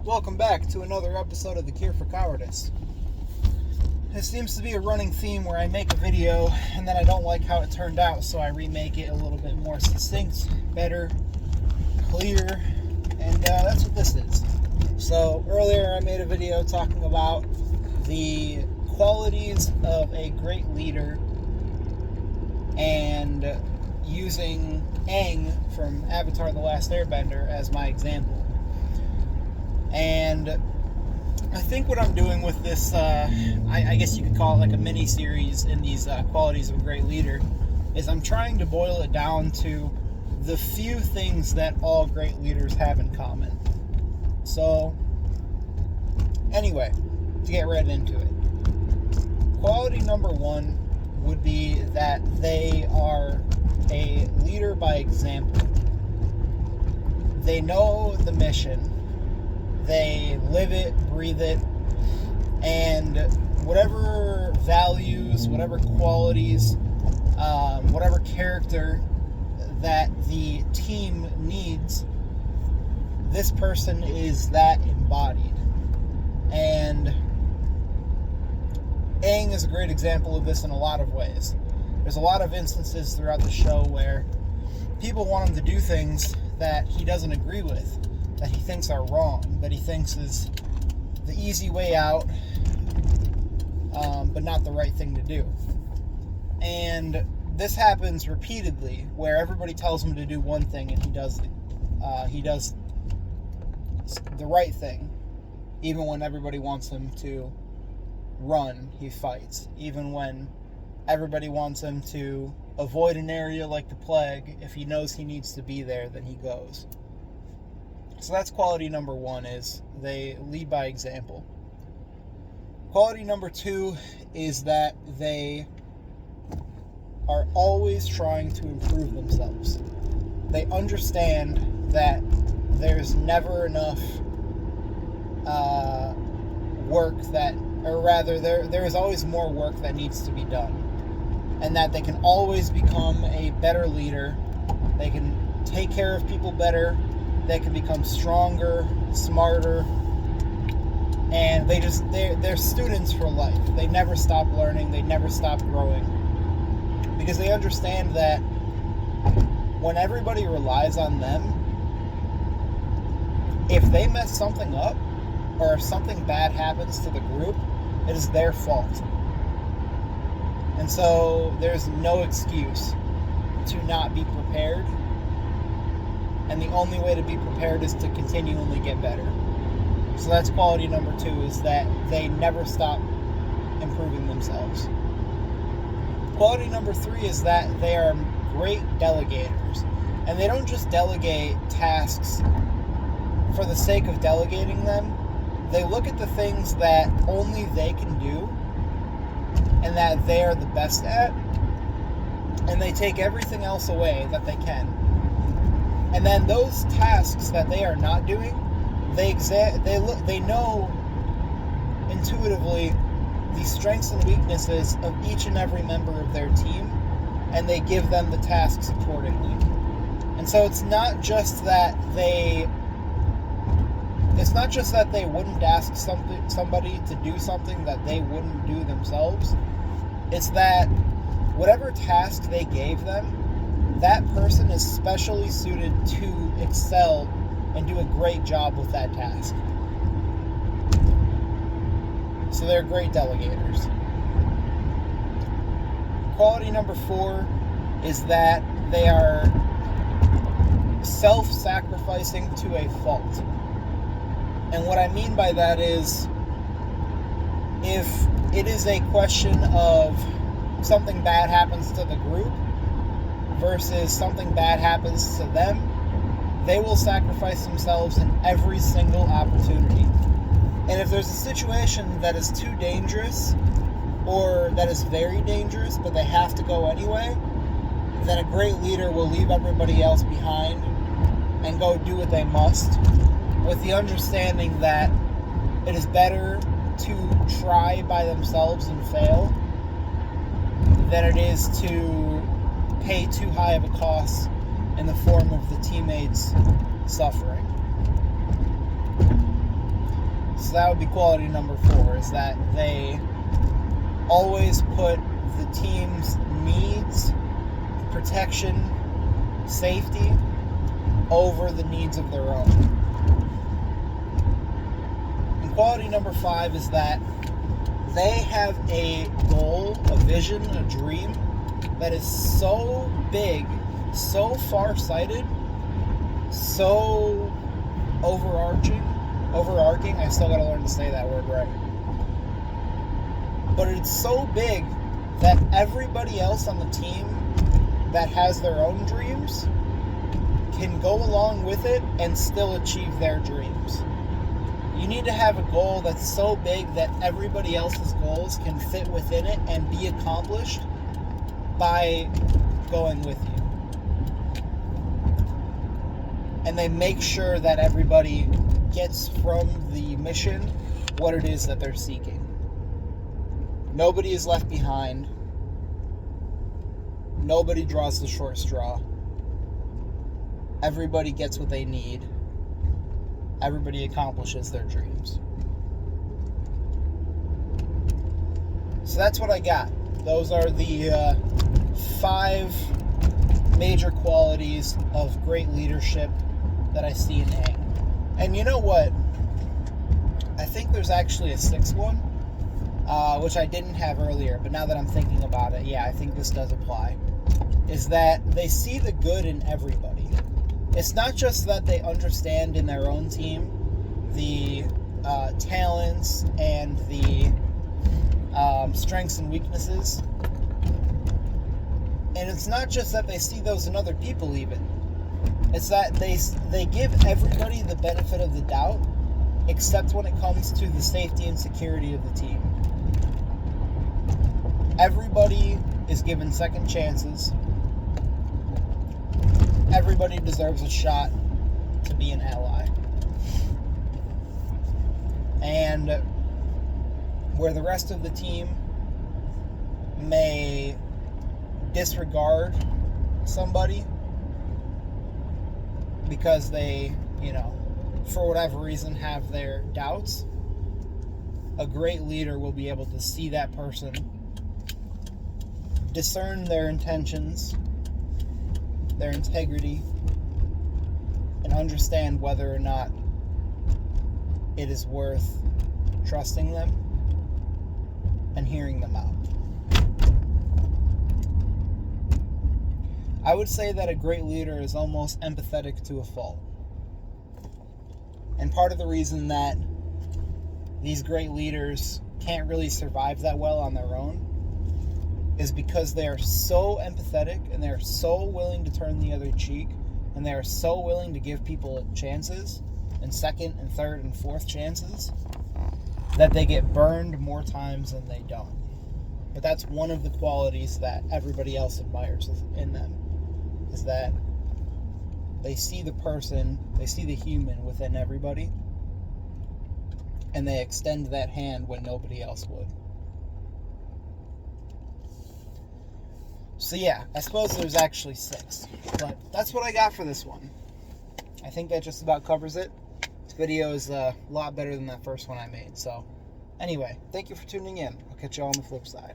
Welcome back to another episode of The Cure for Cowardice. It seems to be a running theme where I make a video and then I don't like how it turned out, so I remake it a little bit more succinct, better, clear, and that's what this is. So earlier I made a video talking about the qualities of a great leader and using Aang from Avatar: The Last Airbender as my example. And I think what I'm doing with this, I guess you could call it like a mini-series in these qualities of a great leader, is I'm trying to boil it down to the few things that all great leaders have in common. So, anyway, to get right into it. Quality number one would be that they are a leader by example. They know the mission. They live it, breathe it, and whatever values, whatever qualities, whatever character that the team needs, this person is that embodied. And Aang is a great example of this in a lot of ways. There's a lot of instances throughout the show where people want him to do things that he doesn't agree with, that he thinks are wrong, that he thinks is the easy way out, but not the right thing to do. And this happens repeatedly, where everybody tells him to do one thing and he does the right thing. Even when everybody wants him to run, he fights. Even when everybody wants him to avoid an area like the plague, if he knows he needs to be there, then he goes. So that's quality number one, is they lead by example. Quality number two is that they are always trying to improve themselves. They understand that there's never enough work there is always more work that needs to be done. And that they can always become a better leader. They can take care of people better. They can become stronger, smarter, and they're students for life. They never stop learning, they never stop growing. Because they understand that when everybody relies on them, if they mess something up, or if something bad happens to the group, it is their fault. And so there's no excuse to not be prepared. And the only way to be prepared is to continually get better. So that's quality number two, is that they never stop improving themselves. Quality number three is that they are great delegators. And they don't just delegate tasks for the sake of delegating them. They look at the things that only they can do and that they are the best at, and they take everything else away that they can. And then those tasks that they are not doing, they know intuitively the strengths and weaknesses of each and every member of their team, and they give them the tasks accordingly. And so it's not just that they wouldn't ask somebody to do something that they wouldn't do themselves. It's that whatever task they gave them, that person is specially suited to excel and do a great job with that task. So they're great delegators. Quality number four is that they are self-sacrificing to a fault. And what I mean by that is, if it is a question of something bad happens to the group versus something bad happens to them, they will sacrifice themselves in every single opportunity. And if there's a situation that is too dangerous, or that is very dangerous, but they have to go anyway, then a great leader will leave everybody else behind and go do what they must, with the understanding that it is better to try by themselves and fail than it is to pay too high of a cost in the form of the teammates suffering. So that would be quality number 4, is that they always put the team's needs, protection, safety over the needs of their own. And quality number 5 is that they have a goal, a vision, a dream that is so big, so far-sighted, so overarching, I still gotta learn to say that word right. But it's so big that everybody else on the team that has their own dreams can go along with it and still achieve their dreams. You need to have a goal that's so big that everybody else's goals can fit within it and be accomplished by going with you. And they make sure that everybody gets from the mission what it is that they're seeking. Nobody is left behind. Nobody draws the short straw. Everybody gets what they need. Everybody accomplishes their dreams. So that's what I got. Those are the 5 major qualities of great leadership that I see in Aang. And you know what? I think there's actually a 6th one, which I didn't have earlier, but now that I'm thinking about it, yeah, I think this does apply. Is that they see the good in everybody. It's not just that they understand in their own team the talents and the strengths and weaknesses. And it's not just that they see those in other people even. It's that they give everybody the benefit of the doubt, except when it comes to the safety and security of the team. Everybody is given second chances. Everybody deserves a shot to be an ally. And where the rest of the team may disregard somebody because they, for whatever reason have their doubts, a great leader will be able to see that person, discern their intentions, their integrity, and understand whether or not it is worth trusting them and hearing them out. I would say that a great leader is almost empathetic to a fault. And part of the reason that these great leaders can't really survive that well on their own is because they are so empathetic and they are so willing to turn the other cheek and they are so willing to give people chances and second and third and fourth chances that they get burned more times than they don't. But that's one of the qualities that everybody else admires in them, is that they see the person, they see the human within everybody, and they extend that hand when nobody else would. So yeah, I suppose there's actually 6, but that's what I got for this one. I think that just about covers it. This video is a lot better than that first one I made. So anyway, thank you for tuning in. I'll catch you all on the flip side.